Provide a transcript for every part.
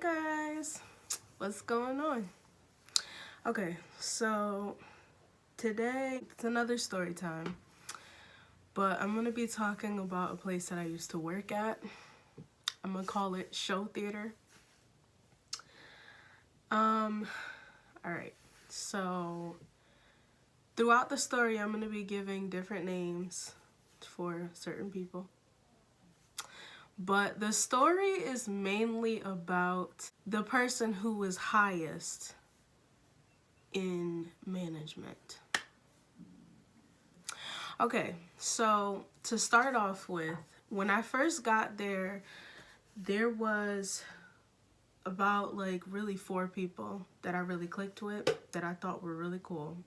Guys, what's going on? Okay, so today it's another story time, but I'm gonna be talking about a place that I used to work at. I'm gonna call it Show Theater. Alright, so throughout the story I'm gonna be giving different names for certain people. But the story is mainly about the person who was highest in management. Okay, so to start off with, when I first got there, there was about really 4 people that I really clicked with that I thought were really cool.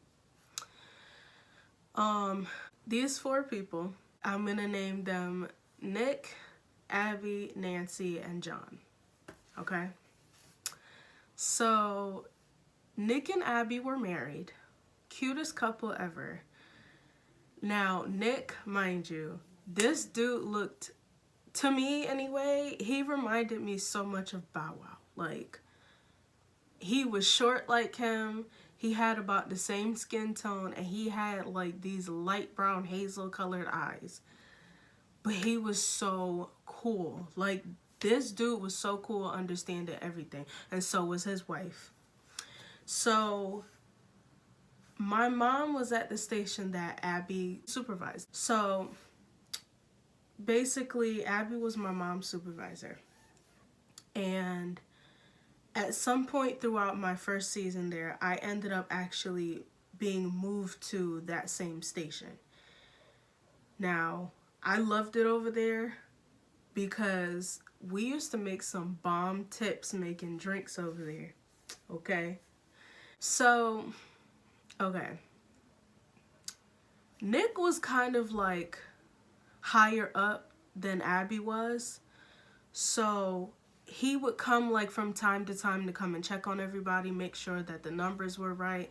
These 4 people, I'm gonna name them Nick, Abby, Nancy, and John. Okay? So Nick and Abby were married. Cutest couple ever. Now, Nick, mind you, this dude looked, to me anyway, he reminded me so much of Bow Wow. Like, he was short like him, he had about the same skin tone, and he had like these light brown hazel colored eyes. But he was so cool. Like, this dude was so cool, understanding everything, and so was his wife. So my mom was at the station that Abby supervised. So basically, Abby was my mom's supervisor. And at some point throughout my first season there, I ended up actually being moved to that same station. Now, I loved it over there because we used to make some bomb tips making drinks over there. Okay? So, okay. Nick was kind of like higher up than Abby was. So he would come like from time to time to come and check on everybody, make sure that the numbers were right,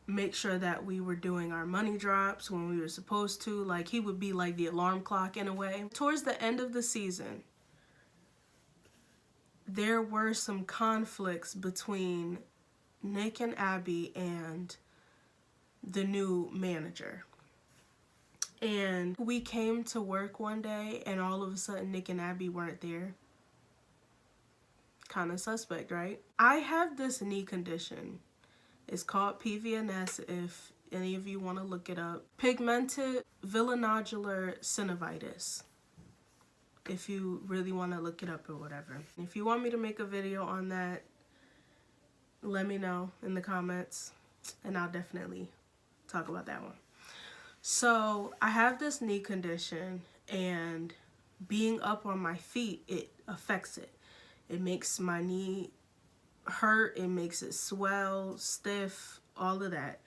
make sure that we were doing our money drops when we were supposed to. Like, he would be like the alarm clock in a way. Towards the end of the season, there were some conflicts between Nick and Abby and the new manager. And we came to work one day and all of a sudden Nick and Abby weren't there. Kind of suspect, right? I have this knee condition. It's called PVNS if any of you want to look it up. Pigmented villonodular synovitis. If you really want to look it up or whatever. If you want me to make a video on that, let me know in the comments and I'll definitely talk about that one. So I have this knee condition, and being up on my feet, it affects it. It makes my knee hurt, it makes it swell, stiff, all of that.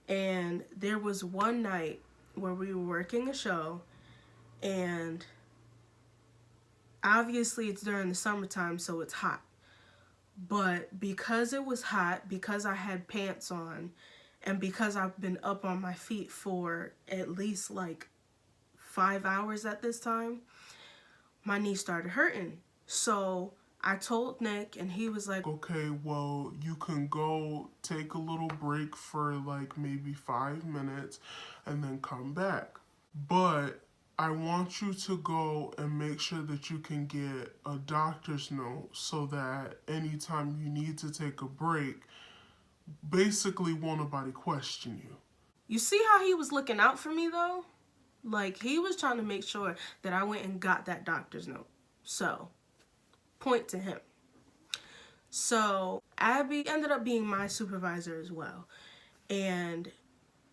And there was one night where we were working a show, and obviously it's during the summertime, so it's hot. But because it was hot, because I had pants on, and because I've been up on my feet for at least like 5 hours at this time, my knee started hurting. So I told Nick, and he was like, okay, well, you can go take a little break for like maybe 5 minutes and then come back. But I want you to go and make sure that you can get a doctor's note so that anytime you need to take a break, basically won't nobody question you. You see how he was looking out for me though? Like, he was trying to make sure that I went and got that doctor's note. So, point to him. So, Abby ended up being my supervisor as well. And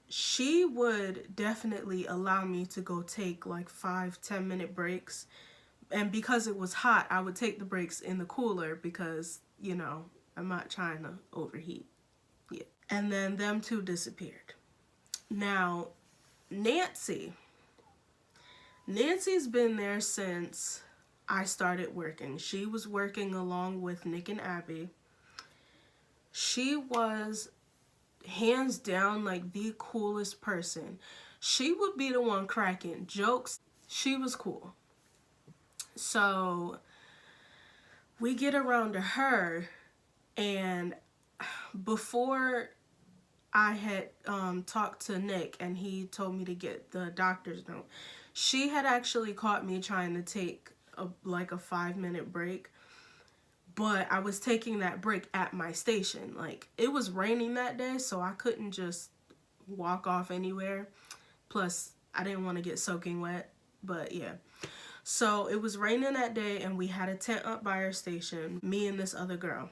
she would definitely allow me to go take like 5-10 minute breaks. And because it was hot, I would take the breaks in the cooler because, you know, I'm not trying to overheat. Yeah. And then them two disappeared. Now, Nancy's been there since I started working. She was working along with Nick and Abby. She was hands down like the coolest person. She would be the one cracking jokes. She was cool. So We get around to her, and before I had talked to Nick and he told me to get the doctor's note, she had actually caught me trying to take a 5-minute break, but I was taking that break at my station. Like, it was raining that day, so I couldn't just walk off anywhere. Plus, I didn't want to get soaking wet, but yeah. So it was raining that day, and we had a tent up by our station, me and this other girl.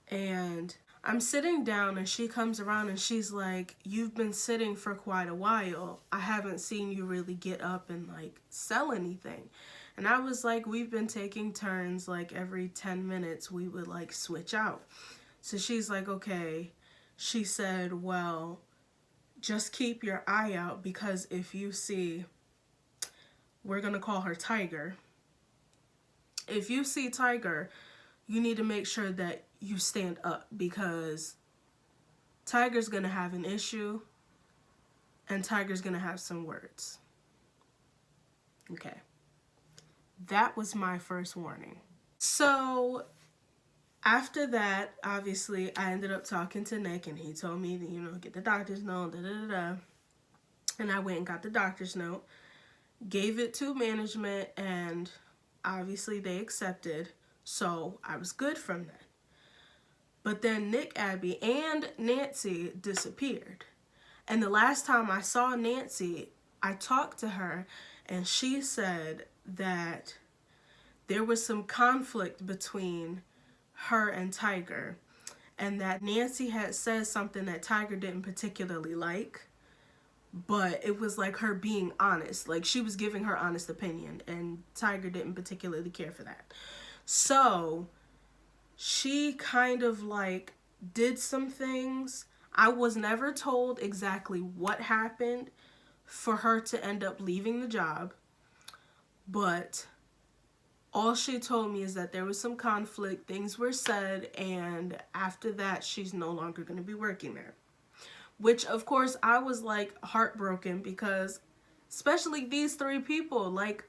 And I'm sitting down, and she comes around and she's like, "You've been sitting for quite a while. I haven't seen you really get up and like sell anything." And I was like, "We've been taking turns, like every 10 minutes we would like switch out." So she's like, "Okay." She said, "Well, just keep your eye out, because if you see," we're gonna call her Tiger, "if you see Tiger, you need to make sure that you stand up, because Tiger's gonna have an issue and Tiger's gonna have some words." Okay. That was my first warning. So after that, obviously, I ended up talking to Nick, and he told me to, get the doctor's note, And I went and got the doctor's note, gave it to management, and obviously they accepted. So I was good from that. But then Nick, Abby, and Nancy disappeared. And the last time I saw Nancy, I talked to her, and she said that there was some conflict between her and Tiger, and that Nancy had said something that Tiger didn't particularly like, but it was like her being honest. Like, she was giving her honest opinion, and Tiger didn't particularly care for that. So she kind of like did some things. I was never told exactly what happened for her to end up leaving the job, but all she told me is that there was some conflict, things were said, and after that, she's no longer going to be working there. Which, of course, I was like heartbroken, because especially these 3 people, like,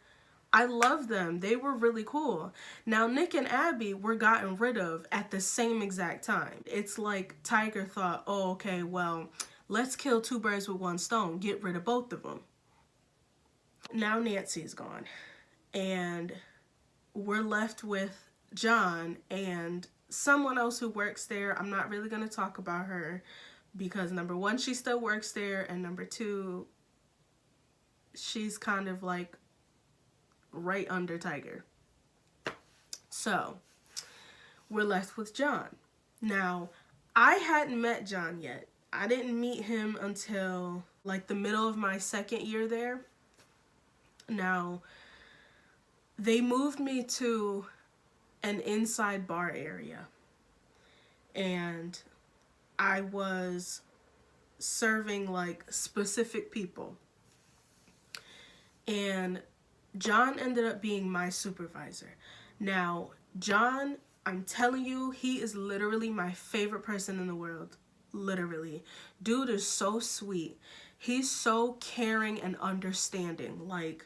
I love them. They were really cool. Now, Nick and Abby were gotten rid of at the same exact time. It's like Tiger thought, "Oh, okay, well, let's kill 2 birds with 1 stone. Get rid of both of them." Now Nancy's gone. And we're left with John and someone else who works there. I'm not really going to talk about her, because number 1, she still works there, and number 2, she's kind of like right under Tiger. So we're left with John. Now, I hadn't met John yet. I didn't meet him until like the middle of my 2nd year there. Now, they moved me to an inside bar area, and I was serving like specific people. And John ended up being my supervisor. Now, John, I'm telling you, he is literally my favorite person in the world. Literally. Dude is so sweet. He's so caring and understanding. Like,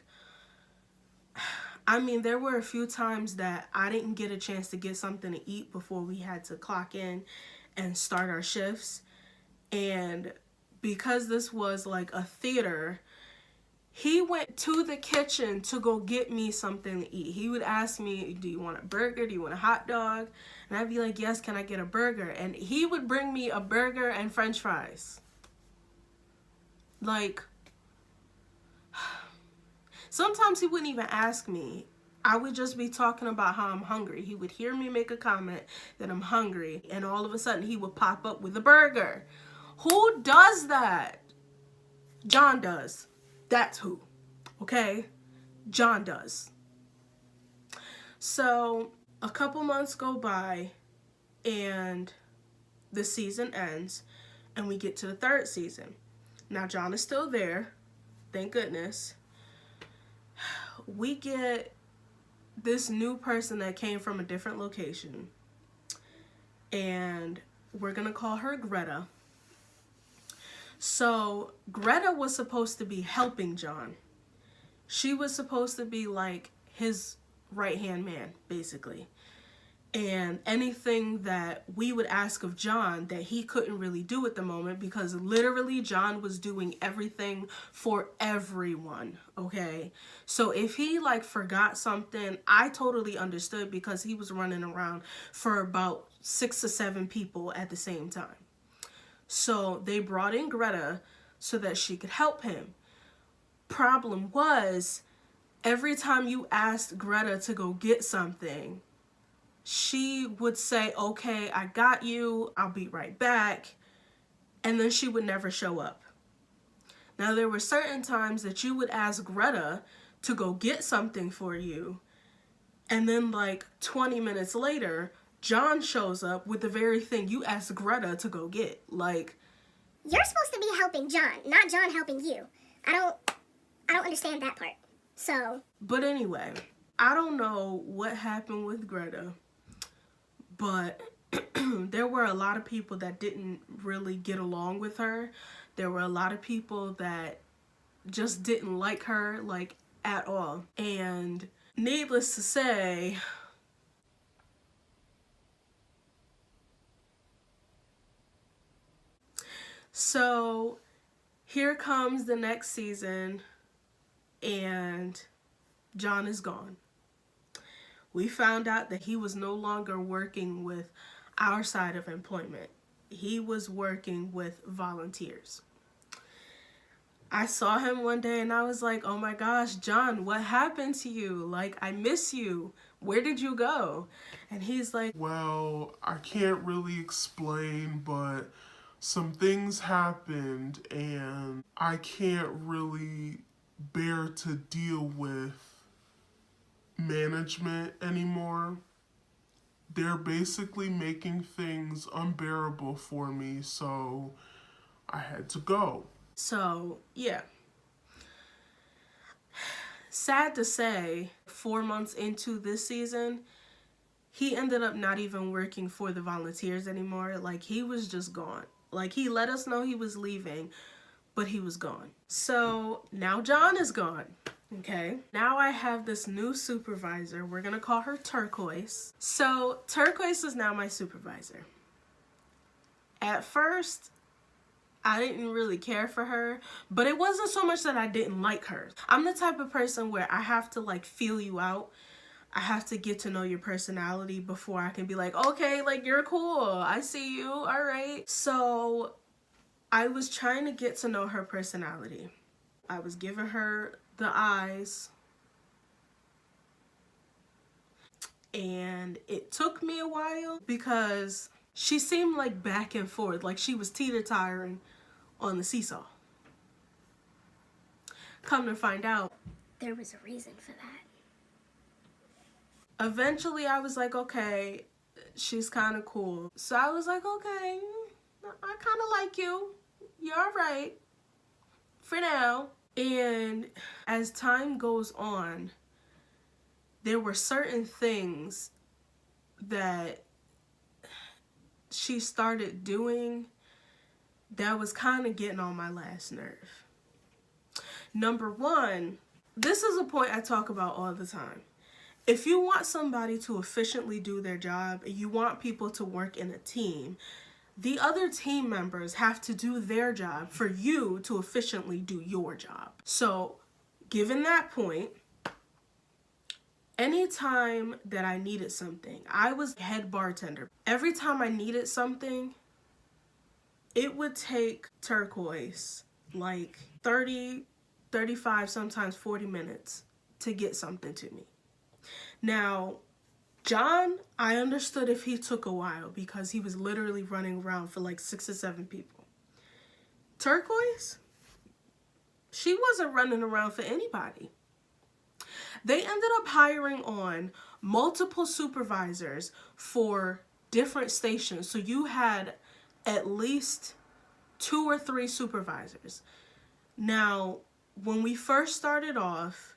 I mean, there were a few times that I didn't get a chance to get something to eat before we had to clock in and start our shifts. And because this was like a theater, he went to the kitchen to go get me something to eat. He would ask me, "Do you want a burger? Do you want a hot dog?" And I'd be like, "Yes, can I get a burger?" And he would bring me a burger and French fries. Like, sometimes he wouldn't even ask me. I would just be talking about how I'm hungry. He would hear me make a comment that I'm hungry, and all of a sudden he would pop up with a burger. Who does that? John does. That's who. Okay? John does. So a couple months go by, and the season ends, and we get to the 3rd season. Now, John is still there. Thank goodness. We get this new person that came from a different location, and we're gonna call her Greta. So Greta was supposed to be helping John. She was supposed to be like his right-hand man, basically. And anything that we would ask of John that he couldn't really do at the moment, because literally John was doing everything for everyone, okay? So if he like forgot something, I totally understood, because he was running around for about 6 to 7 people at the same time. So they brought in Greta so that she could help him. Problem was, every time you asked Greta to go get something, she would say, okay, I got you, I'll be right back, and then she would never show up. Now, there were certain times that you would ask Greta to go get something for you, and then like 20 minutes later, John shows up with the very thing you asked Greta to go get. Like, you're supposed to be helping John, not John helping you. I don't understand that part. So, but anyway, I don't know what happened with Greta, but there were a lot of people that didn't really get along with her. There were a lot of people that just didn't like her, like, at all. And needless to say, so here comes the next season, and John is gone. We found out that he was no longer working with our side of employment. He was working with volunteers. I saw him one day and I was like, oh my gosh, John, what happened to you? Like, I miss you. Where did you go? And he's like, well, I can't really explain, but some things happened and I can't really bear to deal with management anymore. They're basically making things unbearable for me, so I had to go. so, yeah. Sad to say, 4 months into this season, he ended up not even working for the volunteers anymore. Like, he was just gone. Like, he let us know he was leaving, but he was gone. So now John is gone. Okay, now I have this new supervisor. We're gonna call her Turquoise. So Turquoise is now my supervisor. At first, I didn't really care for her, but it wasn't so much that I didn't like her. I'm the type of person where I have to like feel you out. I have to get to know your personality before I can be like, okay, like, you're cool, I see you, all right. So I was trying to get to know her personality. I was giving her the eyes, and it took me a while because she seemed like back and forth, like she was teeter-tottering on the seesaw. Come to find out, there was a reason for that. eventually I was like, okay, she's kind of cool. So I was like, okay, I kind of like you. You're all right for now. And as time goes on, there were certain things that she started doing that was kind of getting on my last nerve. Number one, this is a point I talk about all the time. If you want somebody to efficiently do their job, you want people to work in a team, the other team members have to do their job for you to efficiently do your job. So, given that point, anytime that I needed something, I was head bartender. Every time I needed something, it would take Turquoise like 30, 35, sometimes 40 minutes to get something to me. Now, John, I understood if he took a while because he was literally running around for like 6 or 7 people. Turquoise, she wasn't running around for anybody. They ended up hiring on multiple supervisors for different stations. So you had at least 2 or 3 supervisors. Now, when we first started off,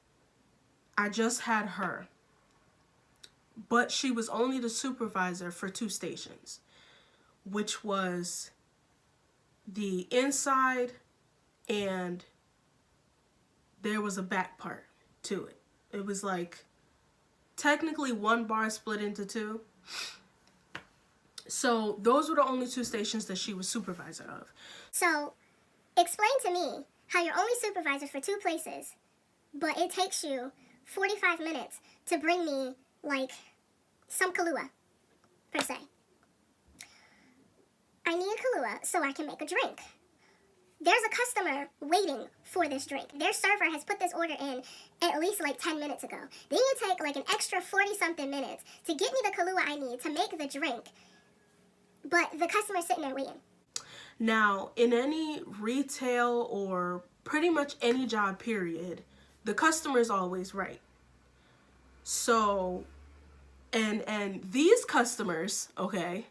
I just had her. But she was only the supervisor for 2 stations, which was the inside, and there was a back part to it. It was like technically one bar split into two. So those were the only two stations that she was supervisor of. So, explain to me how you're only supervisor for two places, but it takes you 45 minutes to bring me, like, some Kahlua, per se. I need a Kahlua so I can make a drink. There's a customer waiting for this drink. Their server has put this order in at least like 10 minutes ago. Then you take like an extra 40-something minutes to get me the Kahlua I need to make the drink, but the customer's sitting there waiting. Now, in any retail or pretty much any job period, the customer is always right. So, and these customers, okay,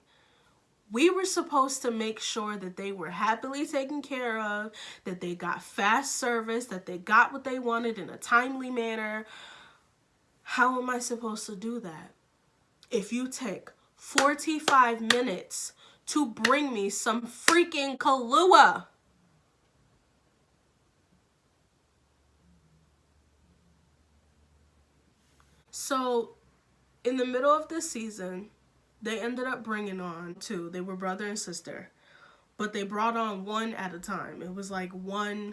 we were supposed to make sure that they were happily taken care of, that they got fast service, that they got what they wanted in a timely manner. How am I supposed to do that if you take 45 minutes to bring me some freaking Kahlua? So, in the middle of this season, they ended up bringing on two. They were brother and sister, but they brought on one at a time. It was like one,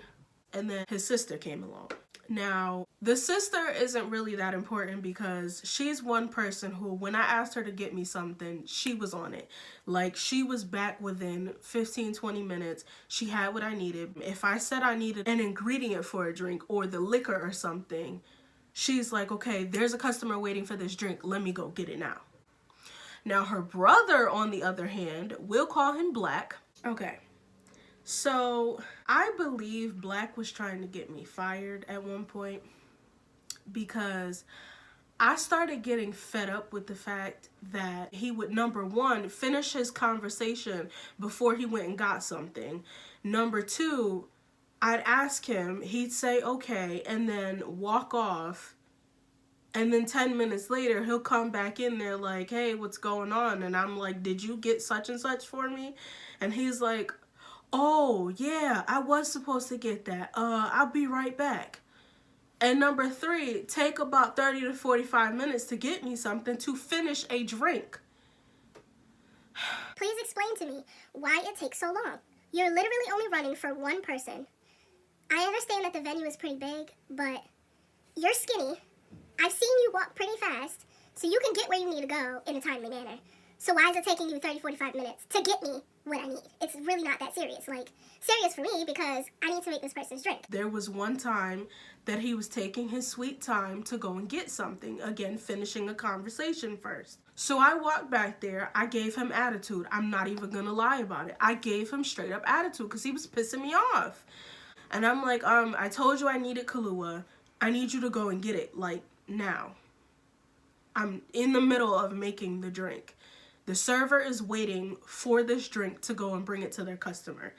and then his sister came along. Now, the sister isn't really that important because she's one person who, when I asked her to get me something, she was on it. Like, she was back within 15-20 minutes. She had what I needed. If I said I needed an ingredient for a drink or the liquor or something, she's like, okay, there's a customer waiting for this drink. Let me go get it now. Now, her brother, on the other hand, we'll call him Black. Okay. So, I believe Black was trying to get me fired at one point because I started getting fed up with the fact that he would, number one, finish his conversation before he went and got something. Number two, I'd ask him, he'd say, okay, and then walk off. And then 10 minutes later, he'll come back in there like, hey, what's going on? And I'm like, did you get such and such for me? And he's like, oh, yeah, I was supposed to get that. I'll be right back. And number three, take about 30 to 45 minutes to get me something to finish a drink. Please explain to me why it takes so long. You're literally only running for one person. I understand that the venue is pretty big, but you're skinny. I've seen you walk pretty fast, so you can get where you need to go in a timely manner. So why is it taking you 30, 45 minutes to get me what I need? It's really not that serious. Like, serious for me because I need to make this person's drink. There was one time that he was taking his sweet time to go and get something. Again, finishing a conversation first. So I walked back there. I gave him attitude. I'm not even gonna lie about it. I gave him straight up attitude because he was pissing me off. And I'm like, I told you I needed Kahlua. I need you to go and get it, like, now. I'm in the middle of making the drink. The server is waiting for this drink to go and bring it to their customer.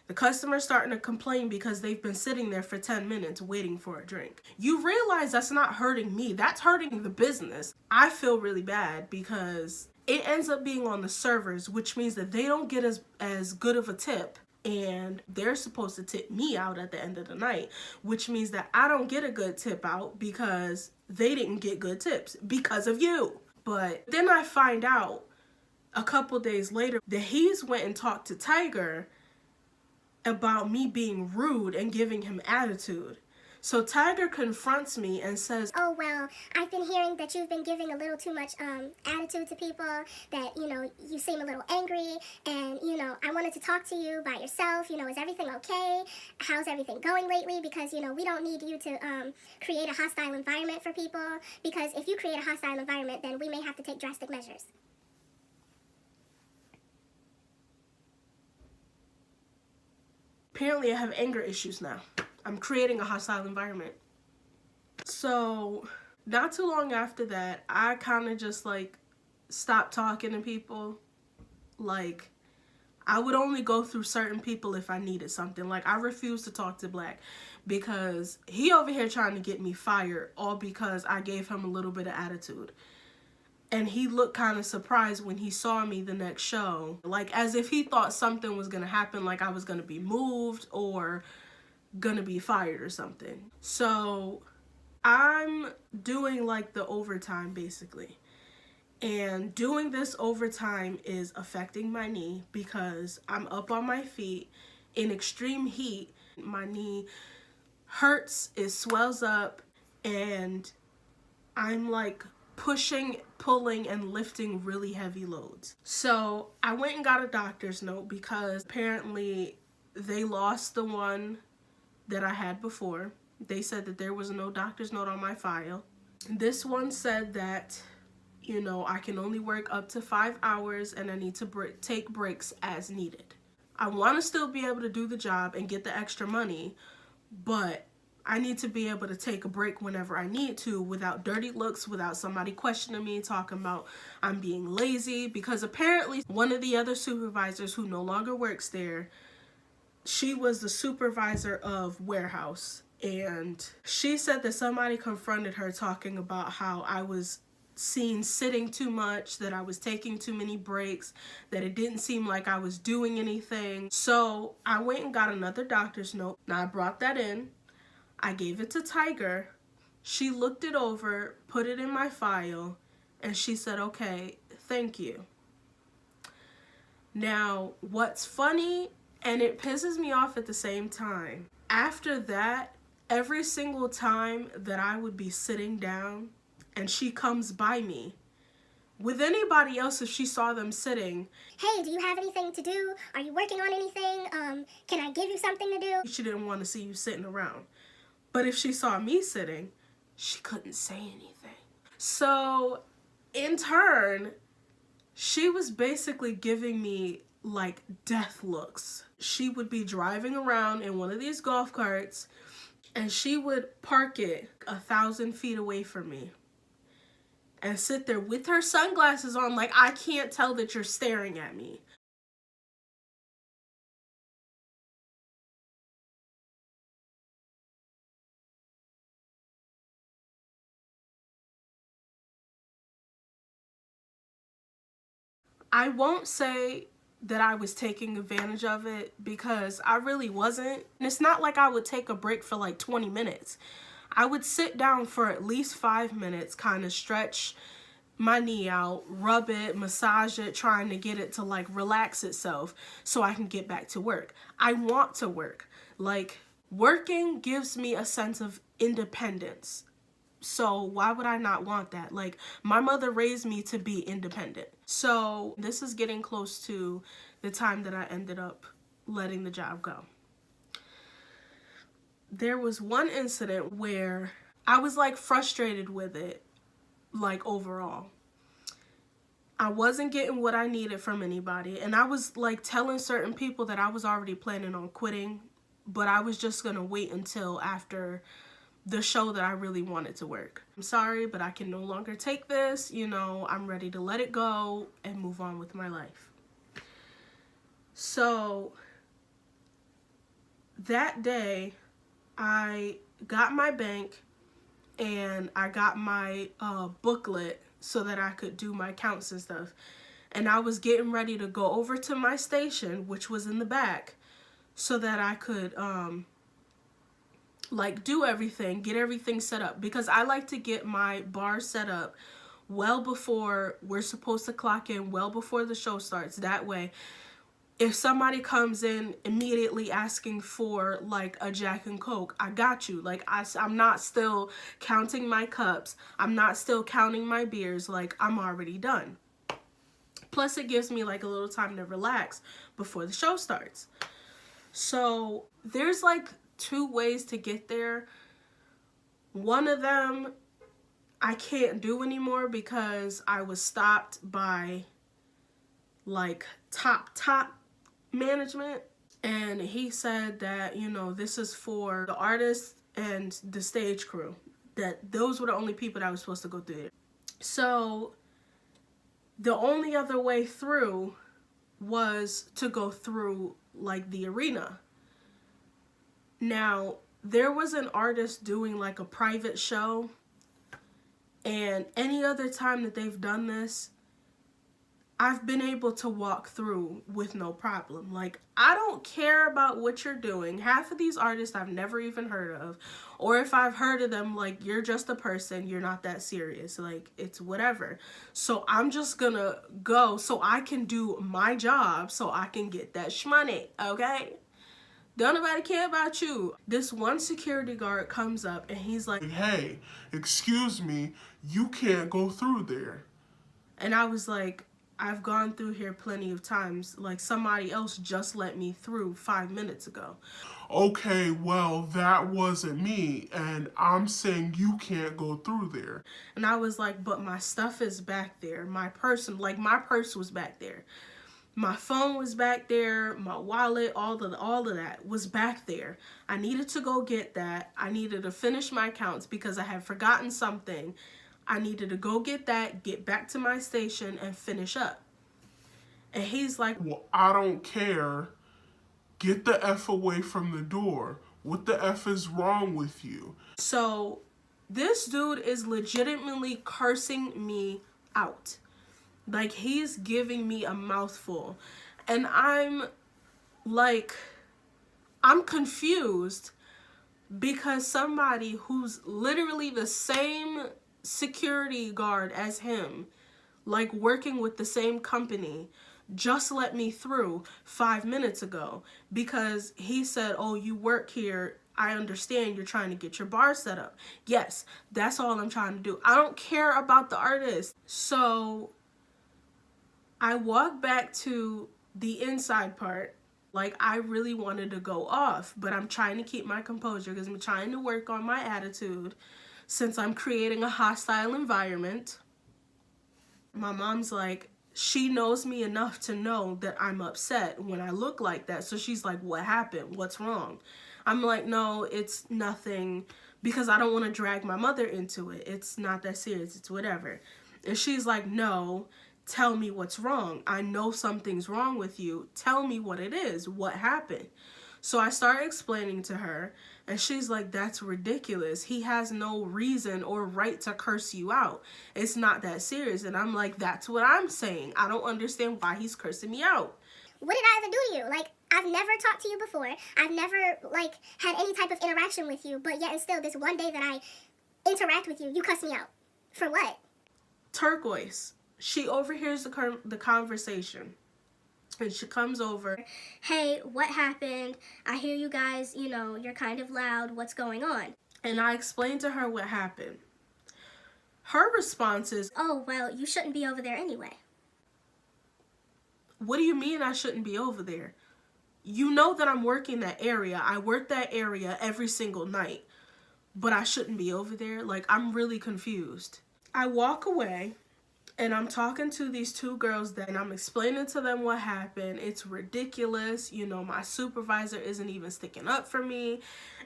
The customer's starting to complain because they've been sitting there for 10 minutes waiting for a drink. You realize that's not hurting me. That's hurting the business. I feel really bad because it ends up being on the servers, which means that they don't get as good of a tip. And they're supposed to tip me out at the end of the night, which means that I don't get a good tip out because they didn't get good tips because of you. But then I find out a couple days later that he's went and talked to Tiger about me being rude and giving him attitude. So Tiger confronts me and says, oh, well, I've been hearing that you've been giving a little too much attitude to people, that, you know, you seem a little angry, and, you know, I wanted to talk to you by yourself. You know, is everything okay? How's everything going lately? Because, you know, we don't need you to create a hostile environment for people, because if you create a hostile environment, then we may have to take drastic measures. apparently I have anger issues now. I'm creating a hostile environment. So not too long after that, I kind of just like stopped talking to people. Like, I would only go through certain people if I needed something. Like, I refused to talk to Black because he over here trying to get me fired, all because I gave him a little bit of attitude. And he looked kind of surprised when he saw me the next show, like as if he thought something was gonna happen, like I was gonna be moved or gonna be fired or something. So I'm doing like the overtime basically. And doing this overtime is affecting my knee because I'm up on my feet in extreme heat. My knee hurts, it swells up, and I'm like pushing, pulling, and lifting really heavy loads. So I went and got a doctor's note because apparently they lost the one that I had before. They said that there was no doctor's note on my file. This one said that, you know, I can only work up to 5 hours and I need to take breaks as needed. I want to still be able to do the job and get the extra money, but I need to be able to take a break whenever I need to without dirty looks, without somebody questioning me, talking about I'm being lazy. Because apparently one of the other supervisors who no longer works there, she was the supervisor of warehouse. And she said that somebody confronted her talking about how I was seen sitting too much, that I was taking too many breaks, that it didn't seem like I was doing anything. So I went and got another doctor's note. Now I brought that in. I gave it to Tiger. She looked it over, put it in my file, and she said, okay, thank you. Now, what's funny, and it pisses me off at the same time, after that, every single time that I would be sitting down and she comes by me, with anybody else, if she saw them sitting, Hey, do you have anything to do? Are you working on anything? Can I give you something to do? she didn't want to see you sitting around. But if she saw me sitting, she couldn't say anything. So in turn, she was basically giving me like death looks. She would be driving around in one of these golf carts and she would park it 1,000 feet away from me and sit there with her sunglasses on like I can't tell that you're staring at me. I won't say that I was taking advantage of it because I really wasn't. And it's not like I would take a break for like 20 minutes. I would sit down for at least 5 minutes, kind of stretch my knee out, rub it, massage it, trying to get it to like relax itself so I can get back to work. I want to work. Like, working gives me a sense of independence. So why would I not want that? Like, my mother raised me to be independent. So this is getting close to the time that I ended up letting the job go. There was one incident where I was like frustrated with it, like overall. I wasn't getting what I needed from anybody, and I was like telling certain people that I was already planning on quitting, but I was just gonna wait until after the show that I really wanted to work. I'm sorry, but I can no longer take this. You know, I'm ready to let it go and move on with my life. So that day, I got my bank and I got my booklet so that I could do my counts and stuff. And I was getting ready to go over to my station, which was in the back, so that I could like do everything, get everything set up, because I like to get my bar set up well before we're supposed to clock in, well before the show starts. That way, if somebody comes in immediately asking for like a Jack and Coke, I got you. Like I'm not still counting my cups. I'm not still counting my beers. Like, I'm already done. Plus it gives me like a little time to relax before the show starts. So there's like 2 ways to get there. One of them I can't do anymore because I was stopped by like top management, and he said that, you know, this is for the artists and the stage crew, that those were the only people that I was supposed to go through it. So the only other way through was to go through like the arena. Now, there was an artist doing like a private show, and any other time that they've done this, I've been able to walk through with no problem. Like, I don't care about what you're doing. Half of these artists I've never even heard of. Or if I've heard of them, like, you're just a person. You're not that serious. Like, it's whatever. So I'm just gonna go so I can do my job so I can get that shmoney, okay? Don't nobody care about you. This one security guard comes up and he's like, hey, excuse me, you can't go through there. and I was like, I've gone through here plenty of times. Like, somebody else just let me through 5 minutes ago. Okay, well, that wasn't me, and I'm saying you can't go through there. And I was like, but my stuff is back there. My purse was back there. My phone was back there. My wallet, all of that was back there. I needed to go get that. I needed to finish my counts because I had forgotten something. I needed to go get that, get back to my station, and finish up. And he's like, well, I don't care. Get the F away from the door. What the F is wrong with you? So this dude is legitimately cursing me out. Like, he's giving me a mouthful. And I'm like, I'm confused because somebody who's literally the same security guard as him, like working with the same company, just let me through 5 minutes ago because he said, oh, you work here. I understand you're trying to get your bar set up. Yes, that's all I'm trying to do. I don't care about the artist. So I walk back to the inside part. Like, I really wanted to go off, but I'm trying to keep my composure because I'm trying to work on my attitude since I'm creating a hostile environment. My mom's like, she knows me enough to know that I'm upset when I look like that. So she's like, what happened? What's wrong? I'm like, no, it's nothing, because I don't want to drag my mother into it. It's not that serious. It's whatever. And she's like, no, tell me what's wrong. I know something's wrong with you. Tell me what it is. What happened? So I started explaining to her, and she's like, that's ridiculous. He has no reason or right to curse you out. It's not that serious. And I'm like, that's what I'm saying. I don't understand why he's cursing me out. What did I ever do to you? Like, I've never talked to you before. I've never, like, had any type of interaction with you. But yet and still, this one day that I interact with you, you cuss me out. For what? Turquoise. She overhears the conversation. And she comes over. Hey, what happened? I hear you guys, you're kind of loud. What's going on? And I explained to her what happened. Her response is, oh, well, you shouldn't be over there anyway. what do you mean I shouldn't be over there? You know that I'm working that area. I work that area every single night. But I shouldn't be over there? Like, I'm really confused. I walk away. And I'm talking to these two girls and I'm explaining to them what happened. It's ridiculous. My supervisor isn't even sticking up for me.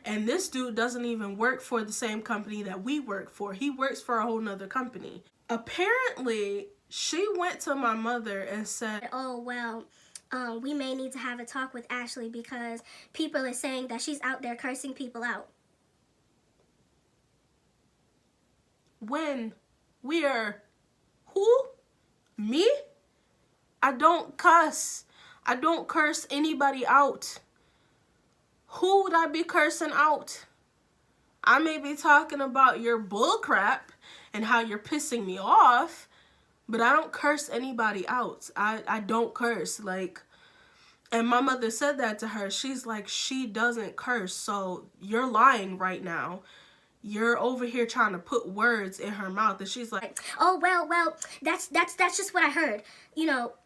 And this dude doesn't even work for the same company that we work for. He works for a whole nother company. Apparently, she went to my mother and said, oh, well, we may need to have a talk with Ashley because people are saying that she's out there cursing people out. When? Where? Who? Me? I don't cuss. I don't curse anybody out. Who would I be cursing out? I may be talking about your bullcrap and how you're pissing me off, but I don't curse anybody out. I don't curse. Like, and my mother said that to her. She's like, she doesn't curse, so you're lying right now. You're over here trying to put words in her mouth. And she's like, oh, well, that's just what I heard.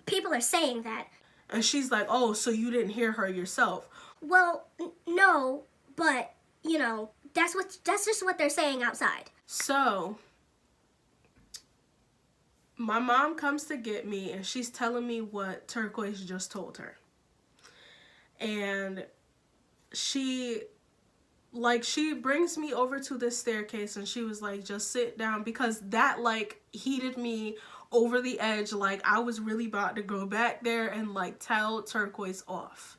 People are saying that. And she's like, oh, so you didn't hear her yourself. Well, no, but, that's just what they're saying outside. So my mom comes to get me and she's telling me what Turquoise just told her. And she brings me over to this staircase and she was like, just sit down, because that heated me over the edge. Like, I was really about to go back there and tell Turquoise off.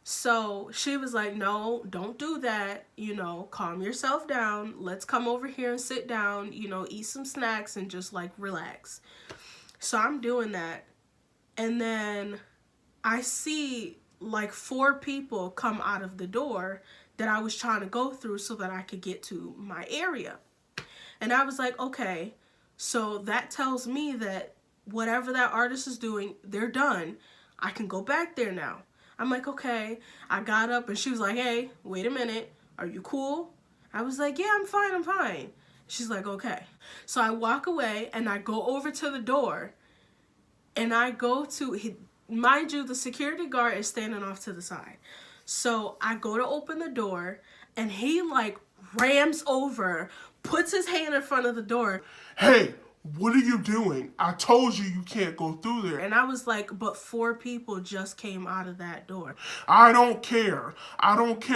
So she was like, no, don't do that. Calm yourself down. Let's come over here and sit down, eat some snacks and just relax. So I'm doing that. And then I see like 4 people come out of the door that I was trying to go through so that I could get to my area. And I was like, okay, so that tells me that whatever that artist is doing, they're done. I can go back there now. I'm like, okay. I got up and she was like, hey, wait a minute. Are you cool? I was like, yeah, I'm fine. She's like, okay. So I walk away and I go over to the door and I go to, mind you, the security guard is standing off to the side. So I go to open the door and he like rams over, puts his hand in front of the door. Hey, what are you doing? I told you you can't go through there. And I was like, but 4 people just came out of that door. I don't care.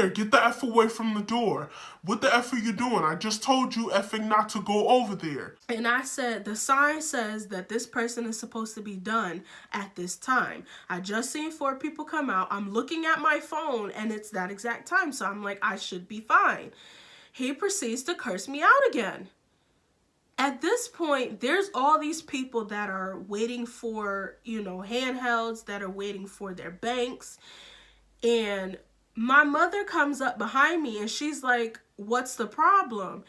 Get the F away from the door. What the F are you doing? I just told you effing not to go over there. And I said, the sign says that this person is supposed to be done at this time. I just seen 4 people come out. I'm looking at my phone and it's that exact time. So I'm like, I should be fine. He proceeds to curse me out again. At this point, there's all these people that are waiting for, handhelds, that are waiting for their banks. And my mother comes up behind me and she's like, what's the problem?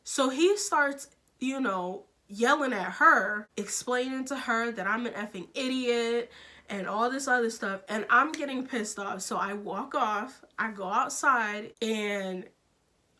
So he starts, yelling at her, explaining to her that I'm an effing idiot and all this other stuff. And I'm getting pissed off. So I walk off, I go outside, and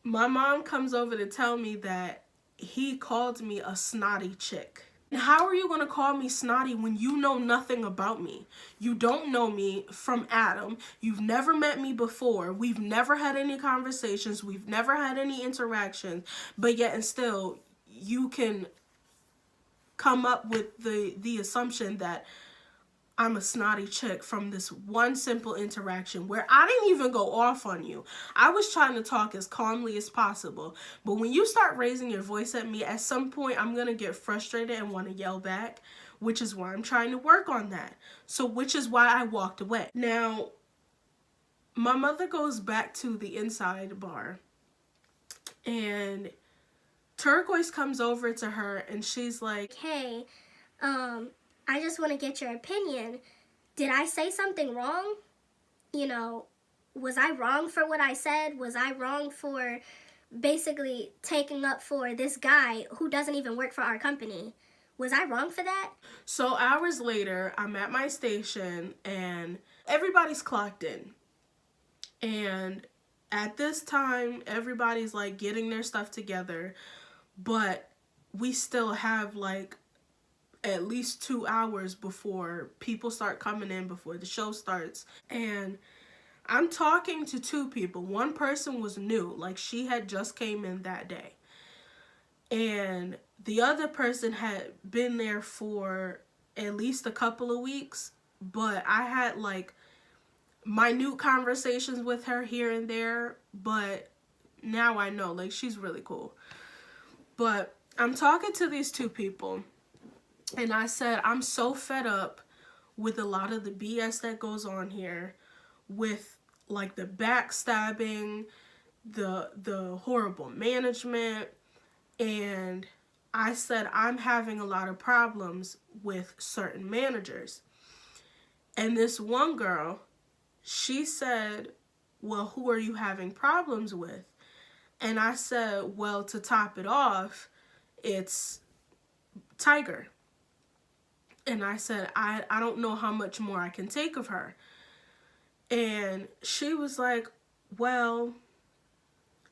my mom comes over to tell me that he called me a snotty chick. And how are you going to call me snotty when you know nothing about me? You don't know me from Adam. You've never met me before. We've never had any conversations. We've never had any interactions. But yet and still, you can come up with the assumption that I'm a snotty chick from this one simple interaction where I didn't even go off on you. I was trying to talk as calmly as possible. But when you start raising your voice at me, at some point I'm going to get frustrated and want to yell back, which is why I'm trying to work on that. So which is why I walked away. Now, my mother goes back to the inside bar and Turquoise comes over to her and she's like, hey, I just want to get your opinion. Did I say something wrong? Was I wrong for what I said? Was I wrong for basically taking up for this guy who doesn't even work for our company? Was I wrong for that? So hours later, I'm at my station and everybody's clocked in. And at this time, everybody's like getting their stuff together, but we still have like at least 2 hours before people start coming in, before the show starts. And I'm talking to 2 people. One person was new, like she had just came in that day. And the other person had been there for at least a couple of weeks, but I had like minute conversations with her here and there, but now I know, like, she's really cool. But I'm talking to these 2 people. And I said, I'm so fed up with a lot of the BS that goes on here, with like the backstabbing, the horrible management. And I said, I'm having a lot of problems with certain managers. And this one girl, she said, well, who are you having problems with? And I said, well, to top it off, it's Tiger. And I said, I don't know how much more I can take of her. And she was like, well,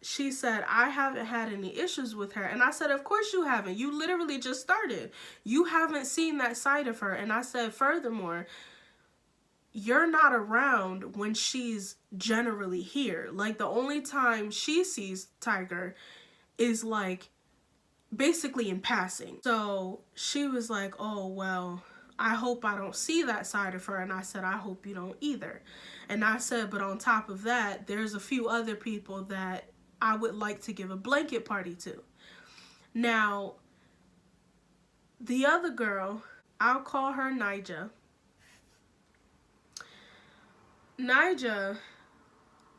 she said, I haven't had any issues with her. And I said, of course you haven't. You literally just started. You haven't seen that side of her. And I said, furthermore, you're not around when she's generally here. Like, the only time she sees Tiger is like basically in passing. So she was like, oh, well, I hope I don't see that side of her. And I said, I hope you don't either. And I said, but on top of that, there's a few other people that I would like to give a blanket party to. Now, the other girl, I'll call her Nija. Nija,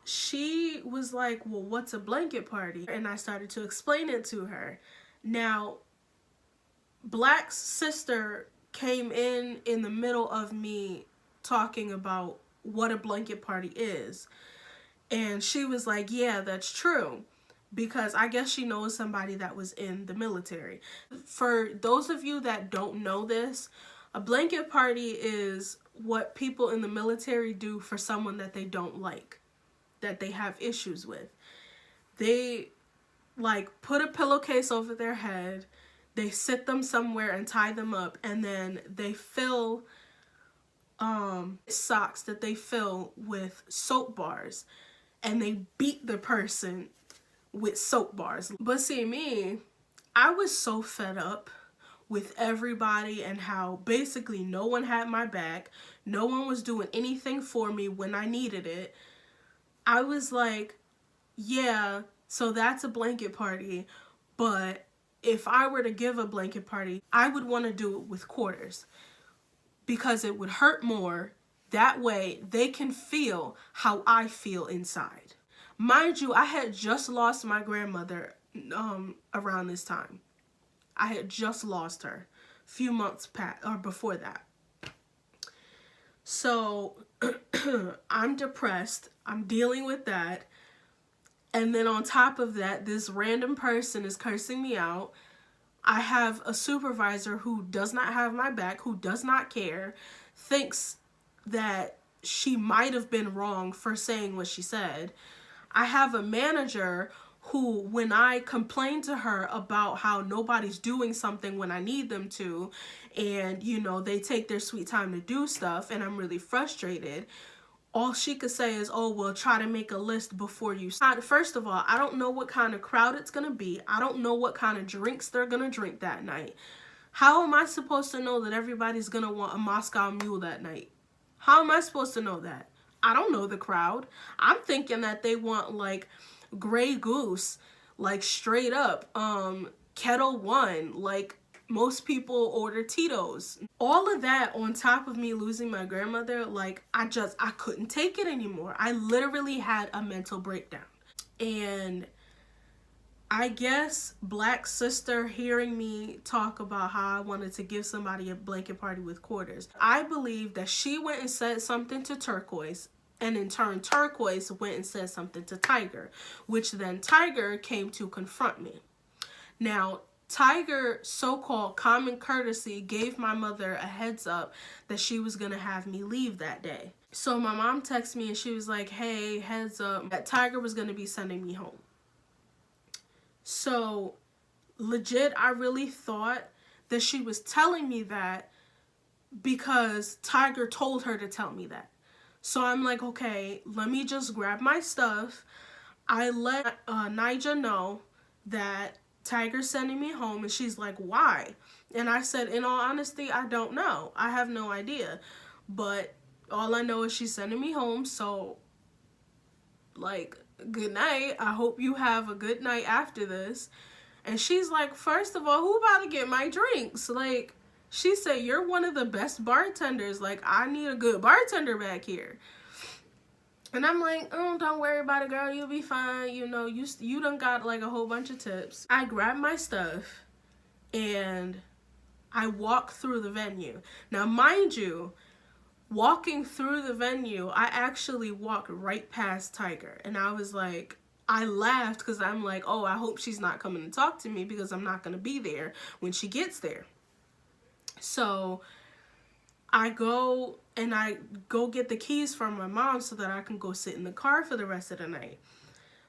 she was like, well, what's a blanket party? And I started to explain it to her. Now, Black's sister came in the middle of me talking about what a blanket party is. And she was like, yeah, that's true. Because I guess she knows somebody that was in the military. For those of you that don't know this, a blanket party is what people in the military do for someone that they don't like, that they have issues with. They like put a pillowcase over their head, they sit them somewhere and tie them up, and then they fill socks that they fill with soap bars, and they beat the person with soap bars. But see, me, I was so fed up with everybody and how basically no one had my back. No one was doing anything for me when I needed it. I was like, yeah, so that's a blanket party, but if I were to give a blanket party, I would want to do it with quarters because it would hurt more. That way they can feel how I feel inside. Mind you, I had just lost my grandmother around this time. I had just lost her a few months before that. So I'm depressed. I'm dealing with that. And then on top of that, this random person is cursing me out. I have a supervisor who does not have my back, who does not care, thinks that she might have been wrong for saying what she said. I have a manager who, when I complain to her about how nobody's doing something when I need them to, and, you know, they take their sweet time to do stuff, and I'm really frustrated, all she could say is, oh, well, try to make a list before you start. First of all, I don't know what kind of crowd it's going to be. I don't know what kind of drinks they're going to drink that night. How am I supposed to know that everybody's going to want a Moscow Mule that night? How am I supposed to know that? I don't know the crowd. I'm thinking that they want like Grey Goose, like straight up, Kettle One, like most people order Tito's. All of that on top of me losing my grandmother, like I couldn't take it anymore. I literally had a mental breakdown. And I guess Black Sister hearing me talk about how I wanted to give somebody a blanket party with quarters, I believe that she went and said something to Turquoise, and in turn Turquoise went and said something to Tiger, which then Tiger came to confront me. Now, Tiger, so-called common courtesy, gave my mother a heads up that she was gonna have me leave that day. So my mom texted me and she was like, hey, heads up, that Tiger was gonna be sending me home. So legit, I really thought that she was telling me that because Tiger told her to tell me that. So I'm like, okay, let me just grab my stuff. I let Nija know that Tiger's sending me home, and she's like, why? And I said, in all honesty, I don't know. I have no idea. But all I know is she's sending me home, so like, good night. I hope you have a good night after this. And she's like, first of all, who about to get my drinks? Like, she said, you're one of the best bartenders. Like, I need a good bartender back here. And I'm like, oh, don't worry about it, girl. You'll be fine. You know, you done got like a whole bunch of tips. I grabbed my stuff and I walked through the venue. Now, mind you, walking through the venue, I actually walked right past Tiger. And I was like, I laughed because I'm like, oh, I hope she's not coming to talk to me because I'm not going to be there when she gets there. So I go get the keys from my mom so that I can go sit in the car for the rest of the night.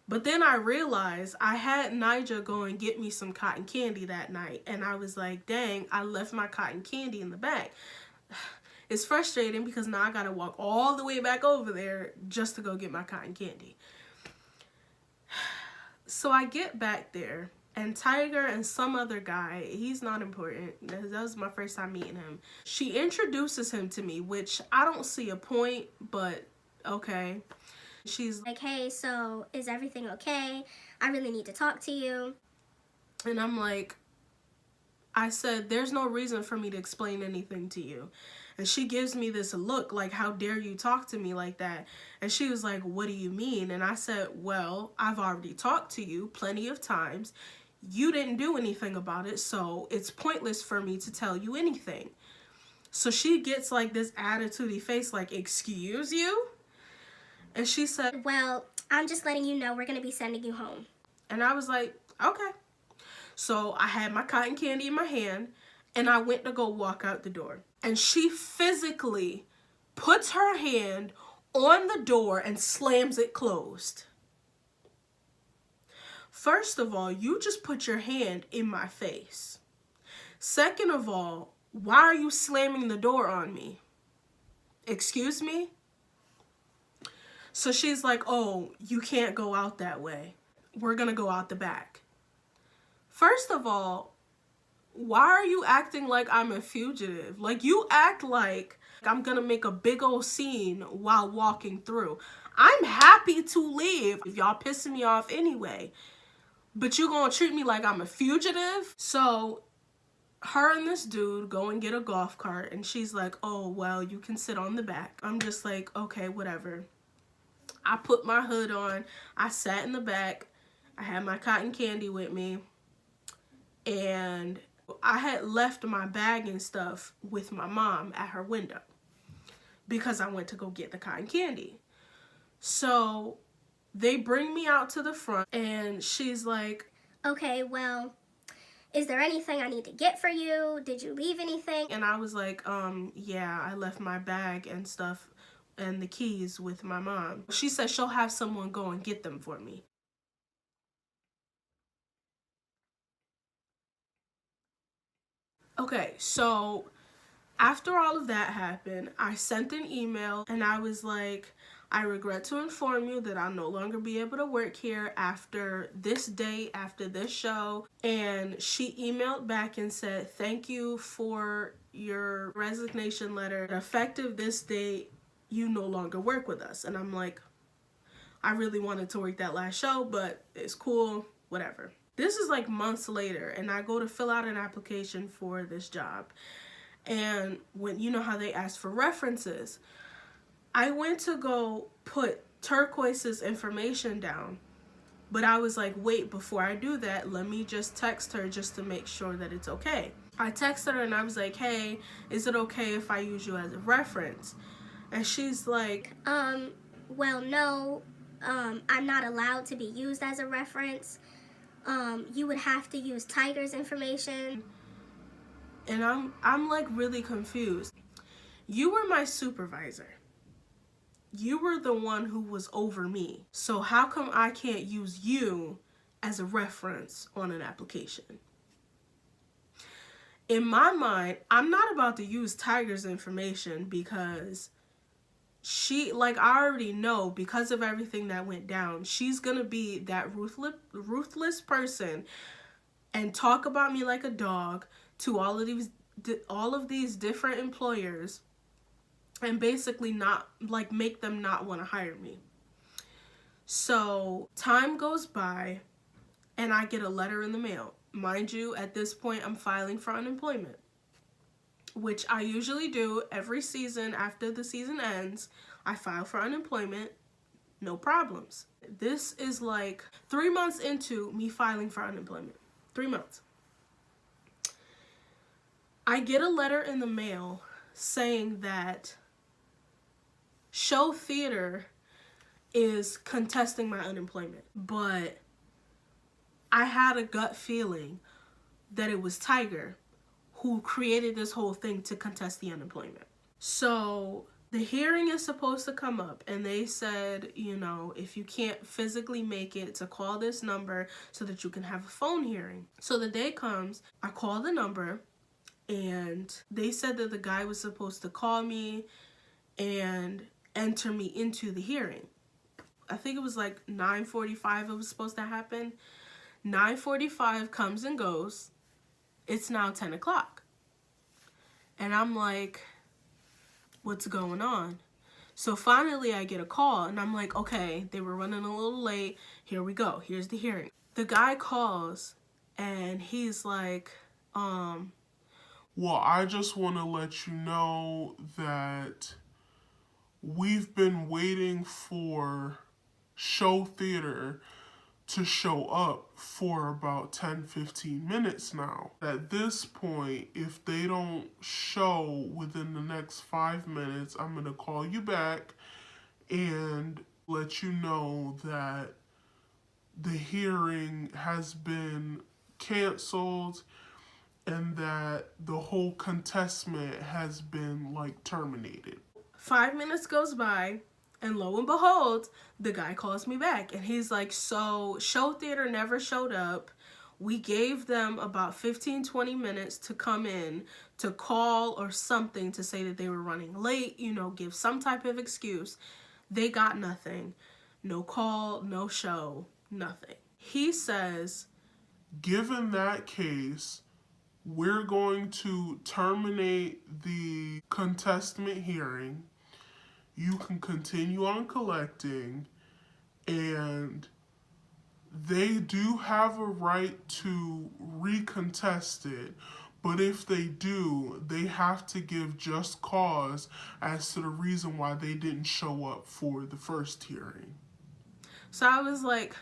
But then I realized I had Nija go and get me some cotton candy that night. And I was like, dang, I left my cotton candy in the back. It's frustrating because now I got to walk all the way back over there just to go get my cotton candy. So I get back there. And Tiger and some other guy, he's not important. That was my first time meeting him. She introduces him to me, which I don't see a point, but okay. She's like, hey, so is everything okay? I really need to talk to you. And I'm like, I said, there's no reason for me to explain anything to you. And she gives me this look like, how dare you talk to me like that? And she was like, what do you mean? And I said, well, I've already talked to you plenty of times. You didn't do anything about it, so it's pointless for me to tell you anything. So she gets like this attitudey face, like, excuse you? And she said, Well, I'm just letting you know we're going to be sending you home. and I was like, okay. So I had my cotton candy in my hand and I went to go walk out the door. And she physically puts her hand on the door and slams it closed. First of all, you just put your hand in my face. Second of all, why are you slamming the door on me? Excuse me? So she's like, oh, you can't go out that way. We're gonna go out the back. First of all, why are you acting like I'm a fugitive? Like, you act like I'm gonna make a big old scene while walking through. I'm happy to leave if y'all pissing me off anyway. But you gonna treat me like I'm a fugitive? So her and this dude go and get a golf cart, and she's like, oh, well, you can sit on the back. I'm just like, okay, whatever. I put my hood on. I sat in the back. I had my cotton candy with me. And I had left my bag and stuff with my mom at her window because I went to go get the cotton candy. So they bring me out to the front, and she's like, Okay, well, is there anything I need to get for you? Did you leave anything? and I was like, yeah, I left my bag and stuff and the keys with my mom. She said she'll have someone go and get them for me. Okay, so after all of that happened, I sent an email and I was like, I regret to inform you that I'll no longer be able to work here after this date, after this show. And she emailed back and said, thank you for your resignation letter. Effective this date, you no longer work with us. And I'm like, I really wanted to work that last show, but it's cool, whatever. This is like months later, and I go to fill out an application for this job. And when, you know how they ask for references, I went to go put Turquoise's information down, but I was like, wait, before I do that, let me just text her just to make sure that it's okay. I texted her and I was like, hey, is it okay if I use you as a reference? And she's like, Well, no, I'm not allowed to be used as a reference. You would have to use Tiger's information. and I'm like really confused. You were my supervisor. You were the one who was over me. So how come I can't use you as a reference on an application? In my mind, I'm not about to use Tiger's information because she, like, I already know because of everything that went down, she's gonna be that ruthless person and talk about me like a dog to all of these different employers and basically not, like, make them not want to hire me. So time goes by and I get a letter in the mail. Mind you, at this point, I'm filing for unemployment, which I usually do every season. After the season ends, I file for unemployment, no problems. This is like 3 months into me filing for unemployment. 3 months. I get a letter in the mail saying that Show Theater is contesting my unemployment, but I had a gut feeling that it was Tiger who created this whole thing to contest the unemployment. So the hearing is supposed to come up, and they said, you know, if you can't physically make it, to call this number so that you can have a phone hearing. So the day comes, I call the number, and they said that the guy was supposed to call me and enter me into the hearing. I think it was like 9:45 it was supposed to happen. 9:45 comes and goes. It's now 10 o'clock. And I'm like, what's going on? So finally I get a call and I'm like, okay, they were running a little late. Here we go. Here's the hearing. The guy calls and he's like, Well, I just want to let you know that we've been waiting for Show Theater to show up for about 10-15 minutes now. At this point, if they don't show within the next 5 minutes, I'm going to call you back and let you know that the hearing has been canceled and that the whole contestant has been like terminated. 5 minutes goes by, and lo and behold, the guy calls me back, and he's like, so show theater never showed up. We gave them about 15-20 minutes to come in to call or something to say that they were running late, you know, give some type of excuse. They got nothing. No call, no show, nothing. He says, given that case, we're going to terminate the contestant hearing. You can continue on collecting, and they do have a right to recontest it, but if they do, they have to give just cause as to the reason why they didn't show up for the first hearing. so I was like,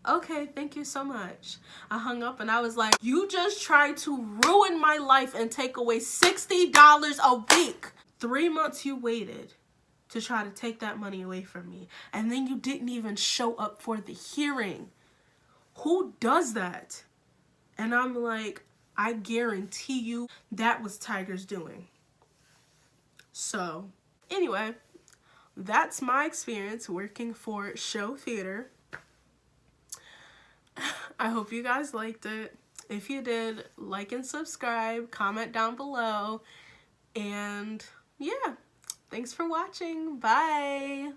okay, thank you so much. I hung up and I was like, you just tried to ruin my life and take away $60 a week. 3 months you waited to try to take that money away from me, and then you didn't even show up for the hearing. Who does that? And I'm like, I guarantee you that was Tiger's doing. So anyway, that's my experience working for Show Theater. I hope you guys liked it. If you did, like and subscribe, comment down below, and yeah, thanks for watching. Bye.